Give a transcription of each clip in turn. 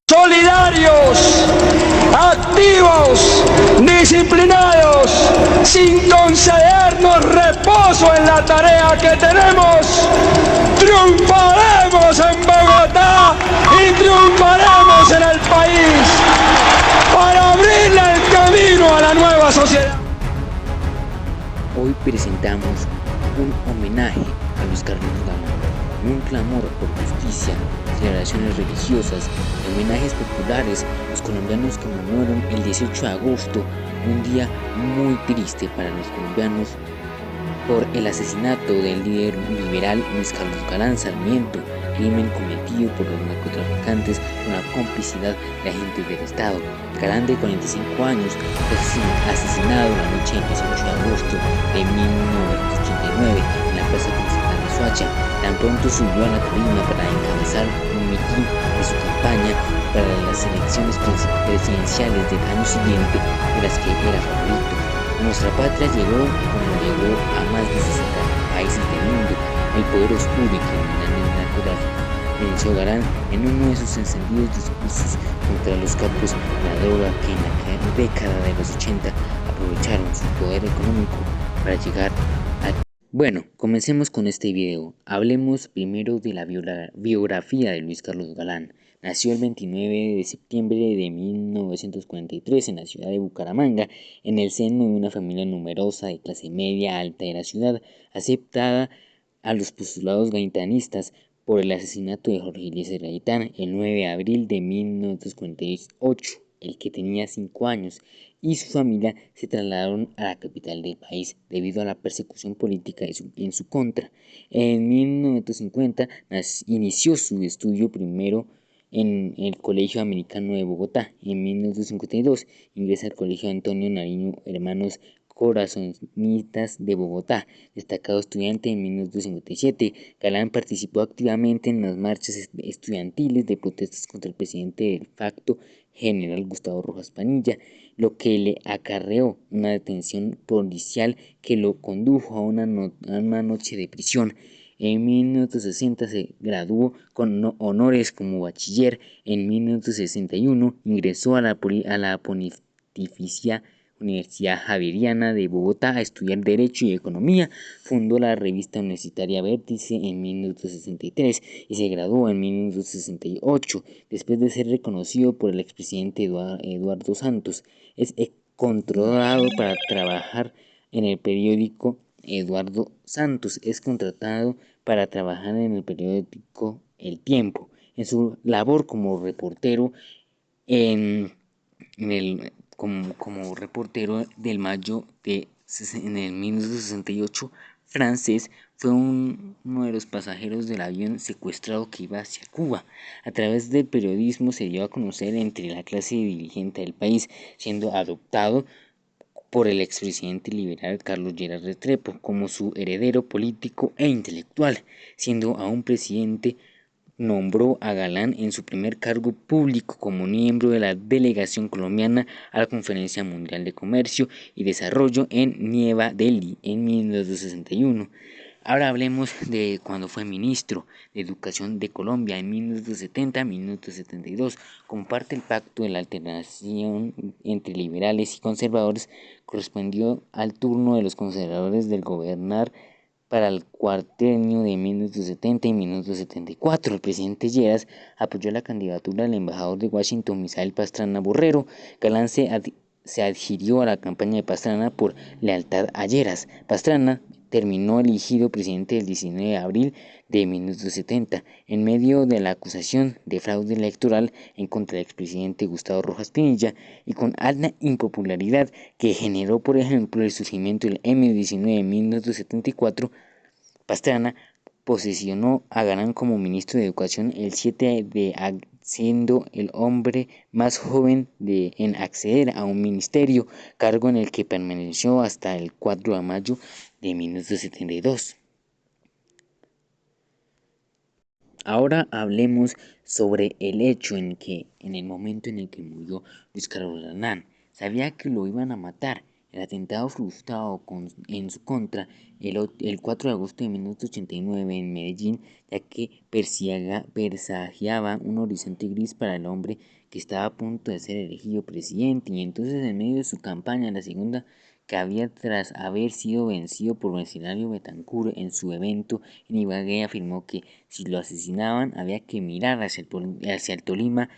solidarios, activos, disciplinados, sin concedernos reposo en la tarea que tenemos, triunfaremos en Bogotá y triunfaremos en el país para abrirle el camino a la nueva sociedad. Hoy presentamos un homenaje a Luis Carlos Galán, un clamor por justicia, celebraciones religiosas, homenajes populares, los colombianos que murieron el 18 de agosto, un día muy triste para los colombianos por el asesinato del líder liberal Luis Carlos Galán Sarmiento, crimen cometido por los narcotraficantes con la complicidad de agentes del Estado. Galán, de 45 años, fue asesinado la noche del 18 de agosto de 1989 en la plaza principal de Soacha. Tan pronto subió a la tarima para encabezar un mitin de su campaña para las elecciones presidenciales del año siguiente, de las que era favorito. Nuestra patria llegó como llegó a más de 60 países del mundo, el poder oscuro y criminal del narcotráfico. Venció Galán en uno de sus encendidos discursos contra los capos de la droga que en la década de los 80 aprovecharon su poder económico para llegar a... Bueno, comencemos con este video. Hablemos primero de la biografía de Luis Carlos Galán. Nació el 29 de septiembre de 1943 en la ciudad de Bucaramanga, en el seno de una familia numerosa de clase media alta de la ciudad, aceptada a los postulados gaitanistas por el asesinato de Jorge Eliezer Gaitán el 9 de abril de 1948, el que tenía 5 años, y su familia se trasladaron a la capital del país debido a la persecución política en su contra. En 1950 inició su estudio primero en el Colegio Americano de Bogotá. En 1952 ingresa al Colegio Antonio Nariño Hermanos Corazonitas de Bogotá. Destacado estudiante en 1957, Galán participó activamente en las marchas estudiantiles de protestas contra el presidente del facto, general Gustavo Rojas Pinilla, lo que le acarreó una detención policial que lo condujo a una noche de prisión. En 1960 se graduó con honores como bachiller. En 1961 ingresó a la Pontificia Universidad Javeriana de Bogotá a estudiar Derecho y Economía. Fundó la revista universitaria Vértice en 1963 y se graduó en 1968, después de ser reconocido por el expresidente Eduardo Santos. Es contratado para trabajar en el periódico Eduardo Santos. Es contratado para trabajar en el periódico El Tiempo. En su labor como reportero como reportero del mayo en el 1968 francés, fue uno de los pasajeros del avión secuestrado que iba hacia Cuba. A través del periodismo se dio a conocer entre la clase dirigente del país, siendo adoptado por el expresidente liberal Carlos Lleras Restrepo como su heredero político e intelectual. Siendo aún presidente, nombró a Galán en su primer cargo público como miembro de la delegación colombiana a la Conferencia Mundial de Comercio y Desarrollo en Nueva Delhi en 1961. Ahora hablemos de cuando fue ministro de Educación de Colombia en 1970 a 1972. Comparte el pacto de la alternación entre liberales y conservadores. Correspondió al turno de los conservadores del gobernar para el cuatrienio de 1970 y 1974. El presidente Lleras apoyó la candidatura del embajador de Washington, Misael Pastrana Borrero. Galán se adhirió a la campaña de Pastrana por lealtad a Lleras. Pastrana terminó elegido presidente el 19 de abril de 1970, en medio de la acusación de fraude electoral en contra del expresidente Gustavo Rojas Pinilla y con alta impopularidad que generó, por ejemplo, el surgimiento del M-19 en 1974. Pastrana posesionó a Galán como ministro de Educación el 7 de siendo el hombre más joven en acceder a un ministerio, cargo en el que permaneció hasta el 4 de mayo de 1972. Ahora hablemos sobre el hecho en el momento en el que murió Luis Carlos Galán. Sabía que lo iban a matar El atentado frustrado en su contra el 4 de agosto de 1989 en Medellín, ya que presagiaba un horizonte gris para el hombre que estaba a punto de ser elegido presidente, y entonces en medio de su campaña, la segunda que había tras haber sido vencido por Mercenario Betancur en su evento en Ibagué, afirmó que si lo asesinaban había que mirar hacia el Tolima,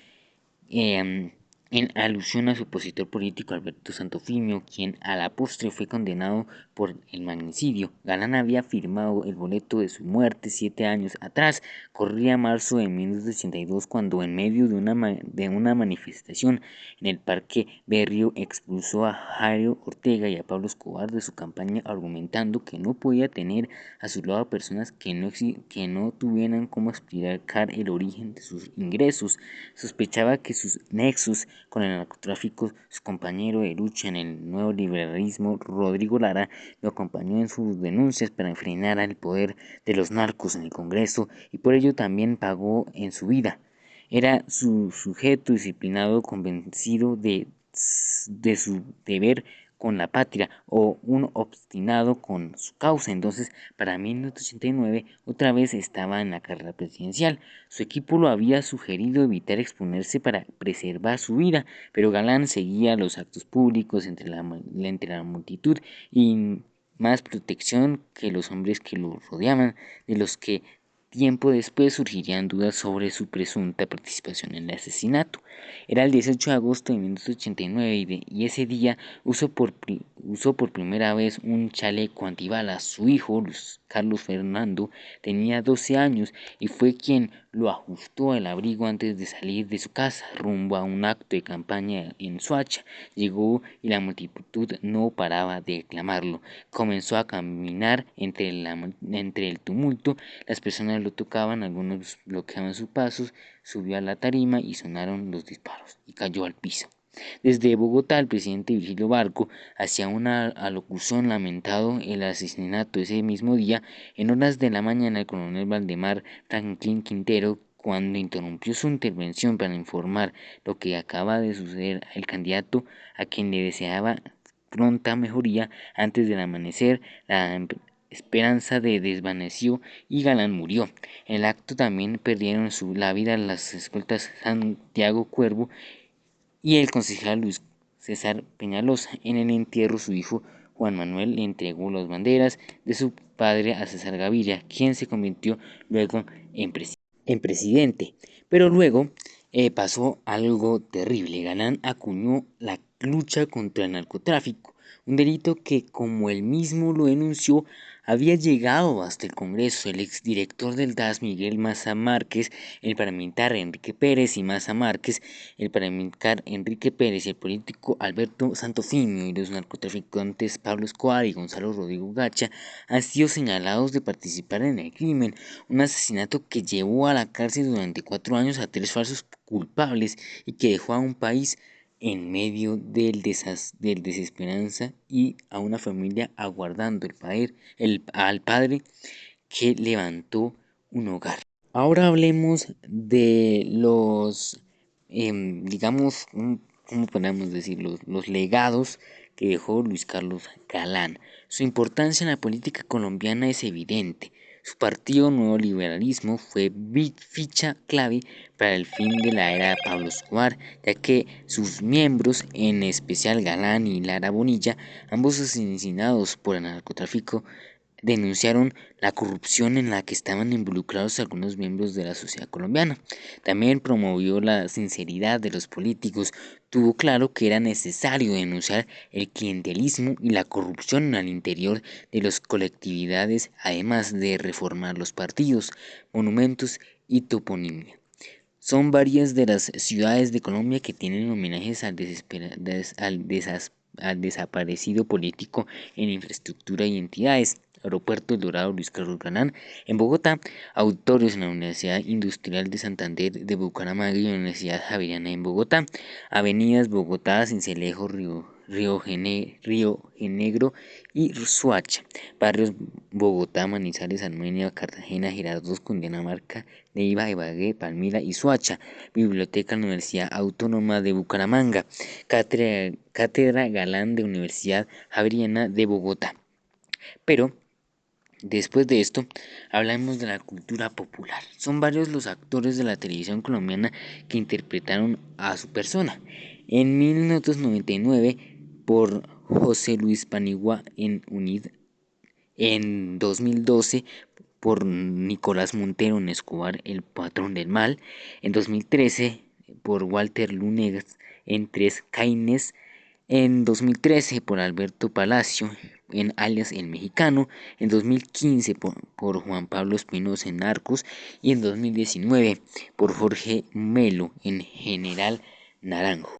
eh, en alusión a su opositor político Alberto Santofimio, quien a la postre fue condenado por el magnicidio. Galán había firmado el boleto de su muerte 7 años atrás. Corría marzo de 1982 cuando, en medio de una manifestación en el Parque Berrío, expulsó a Jairo Ortega y a Pablo Escobar de su campaña, argumentando que no podía tener a su lado a personas que no tuvieran cómo explicar el origen de sus ingresos. Sospechaba que sus nexos con el narcotráfico. Su compañero de lucha en el nuevo liberalismo, Rodrigo Lara, lo acompañó en sus denuncias para frenar el poder de los narcos en el Congreso, y por ello también pagó en su vida. Era su sujeto disciplinado, convencido de su deber con la patria, o un obstinado con su causa. Entonces, para 1989, otra vez estaba en la carrera presidencial. Su equipo lo había sugerido evitar exponerse para preservar su vida, pero Galán seguía los actos públicos entre la multitud, y más protección que los hombres que lo rodeaban, de los que tiempo después surgirían dudas sobre su presunta participación en el asesinato. Era el 18 de agosto de 1989 y ese día usó por primera vez un chaleco antibalas. Su hijo, Carlos Fernando, tenía 12 años y fue quien lo ajustó al abrigo antes de salir de su casa rumbo a un acto de campaña en Soacha. Llegó y la multitud no paraba de aclamarlo. Comenzó a caminar entre el tumulto. Las personas lo tocaban, algunos bloqueaban sus pasos. Subió a la tarima y sonaron los disparos y cayó al piso. Desde Bogotá, el presidente Virgilio Barco hacía una alocución lamentando el asesinato ese mismo día. En horas de la mañana, el coronel Valdemar Franklin Quintero, cuando interrumpió su intervención para informar lo que acaba de suceder, el candidato, a quien le deseaba pronta mejoría antes del amanecer, la esperanza de desvaneció y Galán murió. En el acto también perdieron la vida las escoltas Santiago Cuervo y el concejal Luis César Peñalosa. En el entierro, su hijo Juan Manuel le entregó las banderas de su padre a César Gaviria, quien se convirtió luego en presidente. Pero luego pasó algo terrible. Galán acuñó la lucha contra el narcotráfico, un delito que, como él mismo lo denunció, había llegado hasta el Congreso. El exdirector del DAS, Miguel Maza Márquez, el paramilitar Enrique Pérez y Maza Márquez, el paramilitar Enrique Pérez y el político Alberto Santofimio, y los narcotraficantes Pablo Escobar y Gonzalo Rodrigo Gacha han sido señalados de participar en el crimen, un asesinato que llevó a la cárcel durante 4 años a 3 falsos culpables y que dejó a un país en medio del desesperanza, y a una familia aguardando al padre que levantó un hogar. Ahora hablemos de los, digamos, ¿cómo podemos decir? Los legados que dejó Luis Carlos Galán. Su importancia en la política colombiana es evidente. Su partido Nuevo Liberalismo fue ficha clave para el fin de la era de Pablo Escobar, ya que sus miembros, en especial Galán y Lara Bonilla, ambos asesinados por el narcotráfico, denunciaron la corrupción en la que estaban involucrados algunos miembros de la sociedad colombiana. También promovió la sinceridad de los políticos. Tuvo claro que era necesario denunciar el clientelismo y la corrupción al interior de las colectividades, además de reformar los partidos, monumentos y toponimia. Son varias de las ciudades de Colombia que tienen homenajes al desaparecido político en infraestructura y entidades. Aeropuerto El Dorado Luis Carlos Galán en Bogotá, auditorios en la Universidad Industrial de Santander de Bucaramanga y la Universidad Javeriana en Bogotá, avenidas Bogotá, Sincelejo, Río Negro y Soacha. Barrios Bogotá, Manizales, Armenia, Cartagena, Girardot, Cundinamarca, Neiva, Ibagué, Palmira y Soacha. Biblioteca Universidad Autónoma de Bucaramanga. Cátedra Galán de Universidad Javeriana de Bogotá. Pero después de esto, hablamos de la cultura popular. Son varios los actores de la televisión colombiana que interpretaron a su persona. En 1999, por José Luis Panigua en UNID. En 2012, por Nicolás Montero en Escobar, el patrón del mal. En 2013, por Walter Lunegas en Tres Caines. En 2013 por Alberto Palacio en Alias El Mexicano, en 2015 por Juan Pablo Espinosa en Narcos y en 2019 por Jorge Melo en General Naranjo.